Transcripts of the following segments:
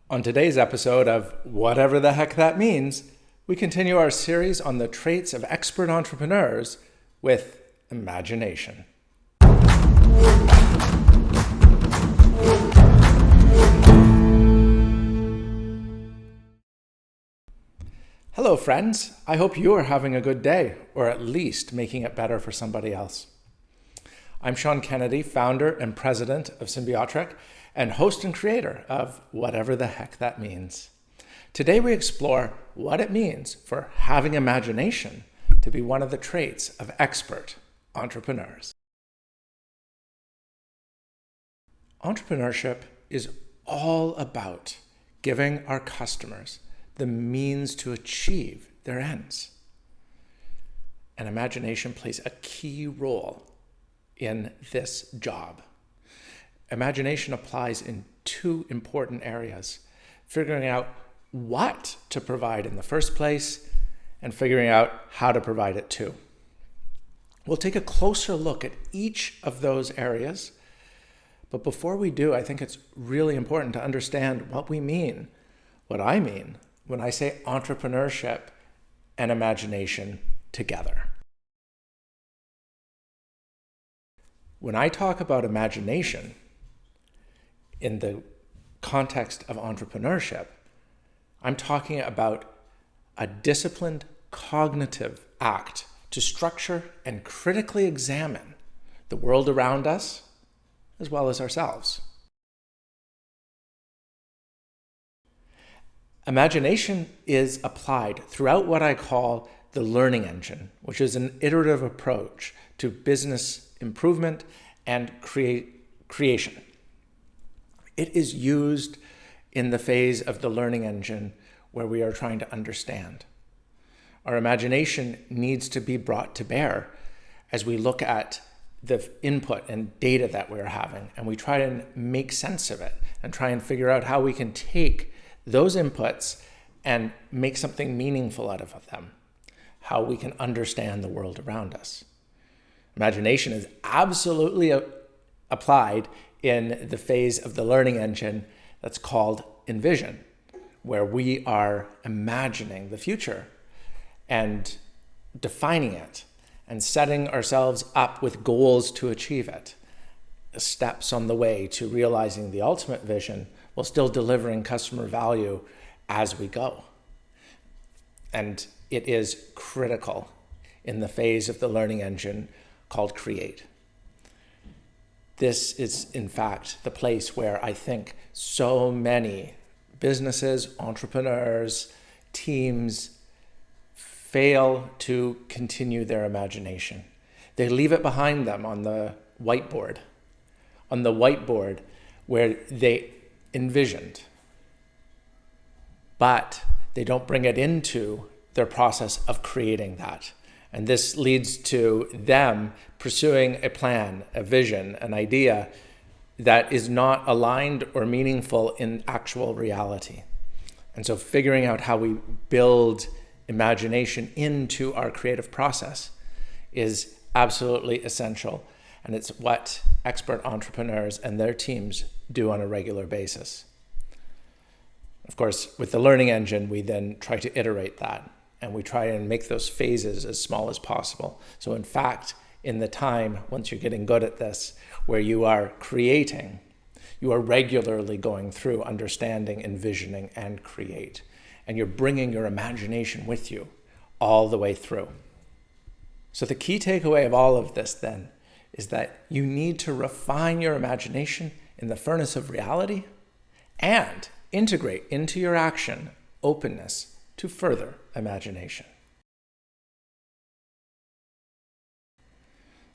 On today's episode of Whatever the Heck That Means, we continue our series on the traits of expert entrepreneurs with imagination. Hello, friends. I hope you are having a good day, or at least making it better for somebody else. I'm Sean Kennedy, founder and president of Symbiotric, and host and creator of Whatever the Heck That Means. Today we explore what it means for having imagination to be one of the traits of expert entrepreneurs. Entrepreneurship is all about giving our customers the means to achieve their ends. And imagination plays a key role in this job. Imagination applies in two important areas: figuring out what to provide in the first place and figuring out how to provide it too. We'll take a closer look at each of those areas, but before we do, I think it's really important to understand what we mean, what I mean, when I say entrepreneurship and imagination together. When I talk about imagination in the context of entrepreneurship, I'm talking about a disciplined cognitive act to structure and critically examine the world around us as well as ourselves. Imagination is applied throughout what I call the learning engine, which is an iterative approach to business improvement and creation. It is used in the phase of the learning engine where we are trying to understand. Our imagination needs to be brought to bear as we look at the input and data that we're having, and we try and make sense of it and try and figure out how we can take those inputs and make something meaningful out of them, how we can understand the world around us. Imagination is absolutely applied in the phase of the learning engine that's called envision, where we are imagining the future and defining it and setting ourselves up with goals to achieve it, steps on the way to realizing the ultimate vision while still delivering customer value as we go. And it is critical in the phase of the learning engine called create. This is, in fact, the place where I think so many businesses, entrepreneurs, teams fail to continue their imagination. They leave it behind them on the whiteboard where they envisioned, but they don't bring it into their process of creating that. And this leads to them pursuing a plan, a vision, an idea that is not aligned or meaningful in actual reality. And so figuring out how we build imagination into our creative process is absolutely essential. And it's what expert entrepreneurs and their teams do on a regular basis. Of course, with the learning engine, we then try to iterate that. And we try and make those phases as small as possible. So in fact, in the time, once you're getting good at this, where you are creating, you are regularly going through understanding, envisioning, and create. And you're bringing your imagination with you all the way through. So the key takeaway of all of this then is that you need to refine your imagination in the furnace of reality and integrate into your action openness to further imagination.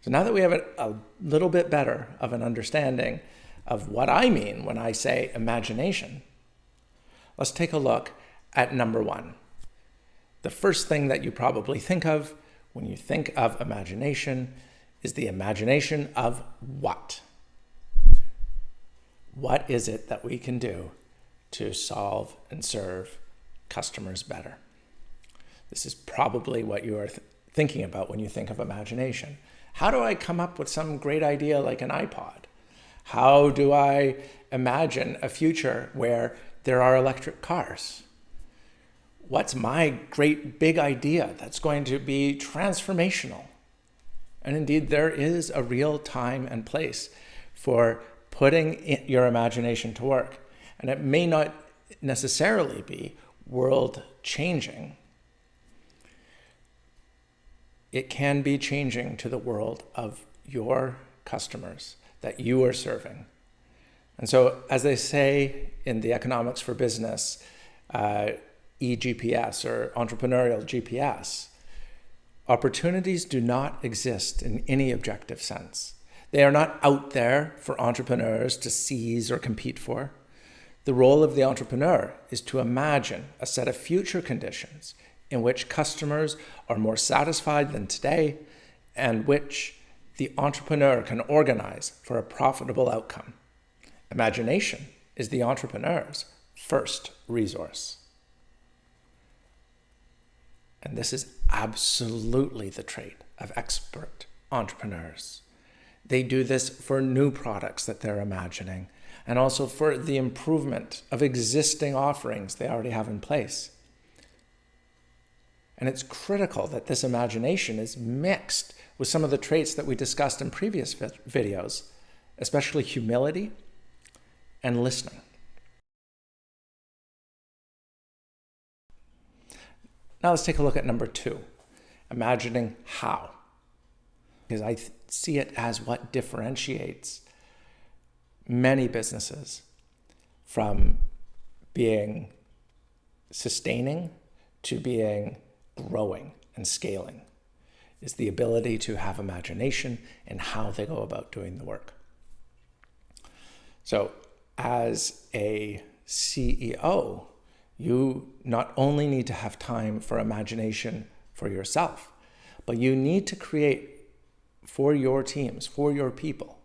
So now that we have a little bit better of an understanding of what I mean when I say imagination, let's take a look at number one. The first thing that you probably think of when you think of imagination is the imagination of what? What is it that we can do to solve and serve customers better? This is probably what you are thinking about when you think of imagination. How do I come up with some great idea like an iPod? How do I imagine a future where there are electric cars. What's my great big idea that's going to be transformational? And indeed, there is a real time and place for putting your imagination to work. And it may not necessarily be world changing. It can be changing to the world of your customers that you are serving. And so, as they say in the Economics for Business, eGPS or entrepreneurial GPS, opportunities do not exist in any objective sense. They are not out there for entrepreneurs to seize or compete for. The role of the entrepreneur is to imagine a set of future conditions in which customers are more satisfied than today and which the entrepreneur can organize for a profitable outcome. Imagination is the entrepreneur's first resource. And this is absolutely the trait of expert entrepreneurs. They do this for new products that they're imagining and also for the improvement of existing offerings they already have in place. And it's critical that this imagination is mixed with some of the traits that we discussed in previous videos, especially humility and listening. Now let's take a look at number 2, imagining how. Because I see it as what differentiates many businesses from being sustaining to being growing and scaling, is the ability to have imagination in how they go about doing the work. So as a CEO, you not only need to have time for imagination for yourself, but you need to create for your teams, for your people,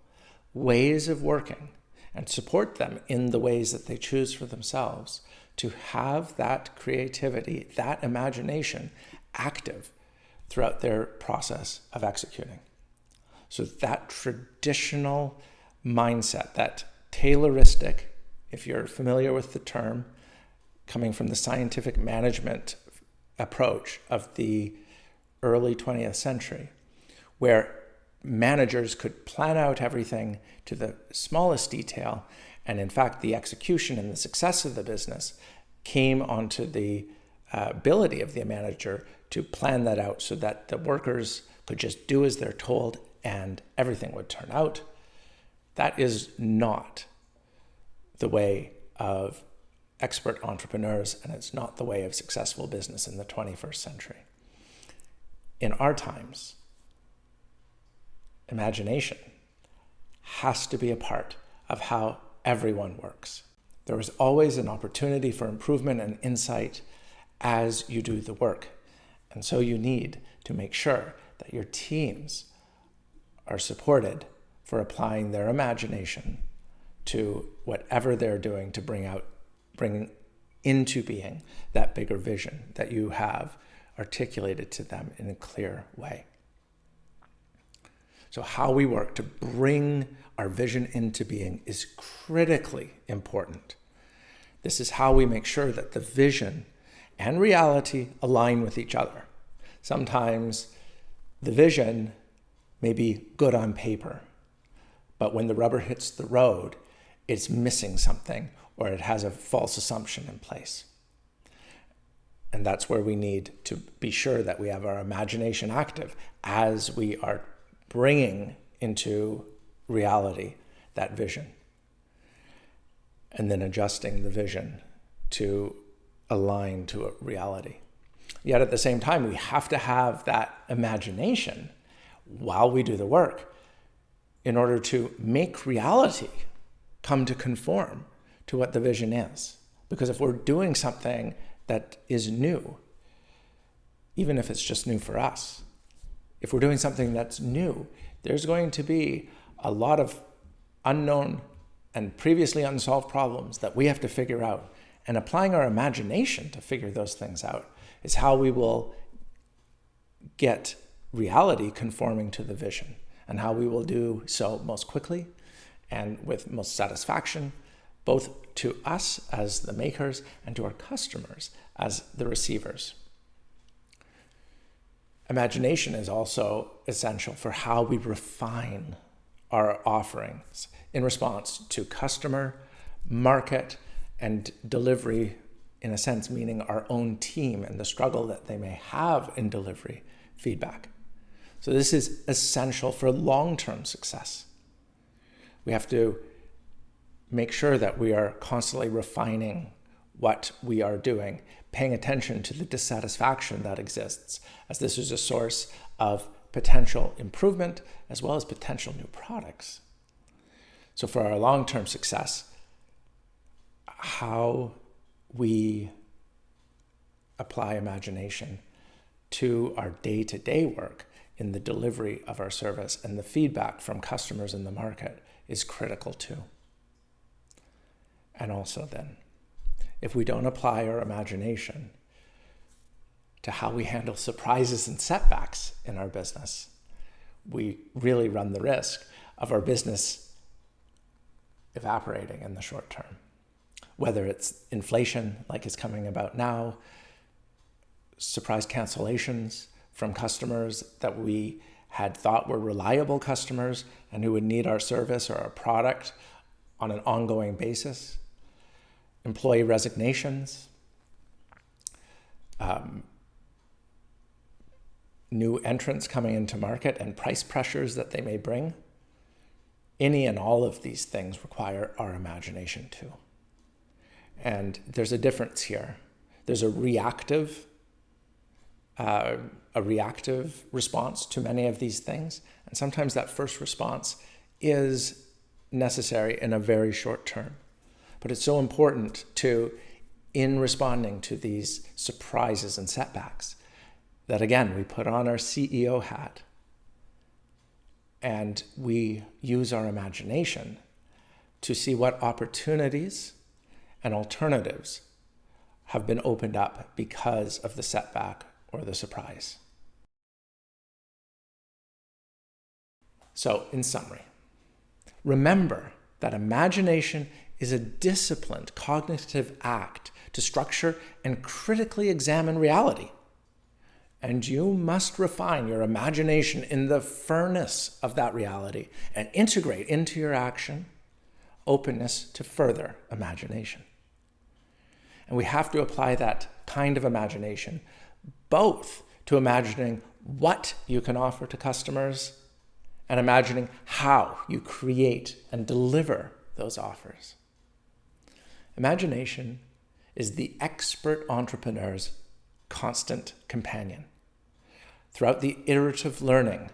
ways of working and support them in the ways that they choose for themselves to have that creativity, that imagination active throughout their process of executing. So that traditional mindset, that Tayloristic, if you're familiar with the term, coming from the scientific management approach of the early 20th century, where managers could plan out everything to the smallest detail, and in fact, the execution and the success of the business came onto the ability of the manager to plan that out so that the workers could just do as they're told and everything would turn out. That is not the way of expert entrepreneurs, and it's not the way of successful business in the 21st century. In our times, imagination has to be a part of how everyone works. There is always an opportunity for improvement and insight as you do the work. And so you need to make sure that your teams are supported for applying their imagination to whatever they're doing to bring into being that bigger vision that you have articulated to them in a clear way. So how we work to bring our vision into being is critically important. This is how we make sure that the vision and reality align with each other. Sometimes the vision may be good on paper, but when the rubber hits the road, it's missing something or it has a false assumption in place. And that's where we need to be sure that we have our imagination active as we are bringing into reality that vision, and then adjusting the vision to align to a reality. Yet at the same time, we have to have that imagination while we do the work in order to make reality come to conform to what the vision is. Because if we're doing something that is new, even if it's just new for us, if we're doing something that's new, there's going to be a lot of unknown and previously unsolved problems that we have to figure out. And applying our imagination to figure those things out is how we will get reality conforming to the vision, and how we will do so most quickly and with most satisfaction, both to us as the makers and to our customers as the receivers. Imagination is also essential for how we refine our offerings in response to customer, market, and delivery, in a sense, meaning our own team and the struggle that they may have in delivery feedback. So this is essential for long-term success. We have to make sure that we are constantly refining what we are doing, paying attention to the dissatisfaction that exists, as this is a source of potential improvement as well as potential new products. So for our long-term success, how we apply imagination to our day-to-day work in the delivery of our service and the feedback from customers in the market is critical too. And also then, if we don't apply our imagination to how we handle surprises and setbacks in our business, we really run the risk of our business evaporating in the short term. Whether it's inflation, like is coming about now, surprise cancellations from customers that we had thought were reliable customers and who would need our service or our product on an ongoing basis, employee resignations, new entrants coming into market and price pressures that they may bring. Any and all of these things require our imagination too. And there's a difference here. There's a reactive response to many of these things. And sometimes that first response is necessary in a very short term. But it's so important in responding to these surprises and setbacks, that again, we put on our CEO hat and we use our imagination to see what opportunities and alternatives have been opened up because of the setback or the surprise. So, in summary, remember that imagination is a disciplined cognitive act to structure and critically examine reality. And you must refine your imagination in the furnace of that reality and integrate into your action openness to further imagination. And we have to apply that kind of imagination both to imagining what you can offer to customers and imagining how you create and deliver those offers. Imagination is the expert entrepreneur's constant companion. Throughout the iterative learning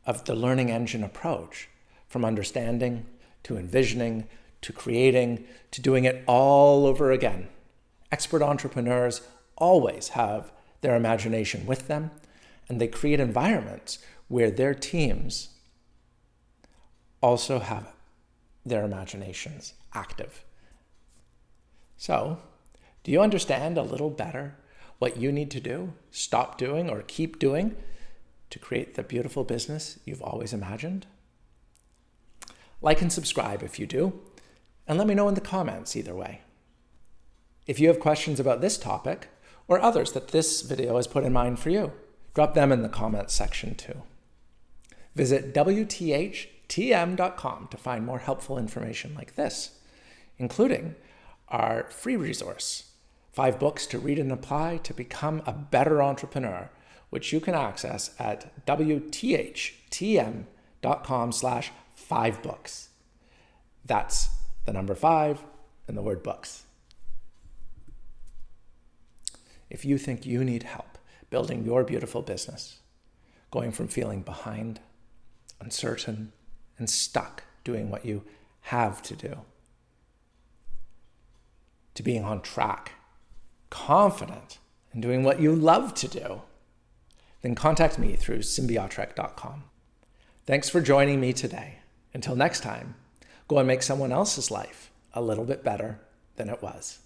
of the learning engine approach, from understanding to envisioning to creating to doing it all over again, expert entrepreneurs always have their imagination with them, and they create environments where their teams also have their imaginations active. So, do you understand a little better what you need to do, stop doing, or keep doing to create the beautiful business you've always imagined? Like and subscribe if you do, and let me know in the comments either way. If you have questions about this topic or others that this video has put in mind for you, drop them in the comments section too. Visit WTHTM.com to find more helpful information like this, including our free resource, 5 books to read and apply to become a better entrepreneur, which you can access at WTHTM.com/5books. That's the number 5 and the word books. If you think you need help building your beautiful business, going from feeling behind, uncertain, and stuck doing what you have to do, to being on track, confident, and doing what you love to do, then contact me through symbiotrek.com. Thanks for joining me today. Until next time, go and make someone else's life a little bit better than it was.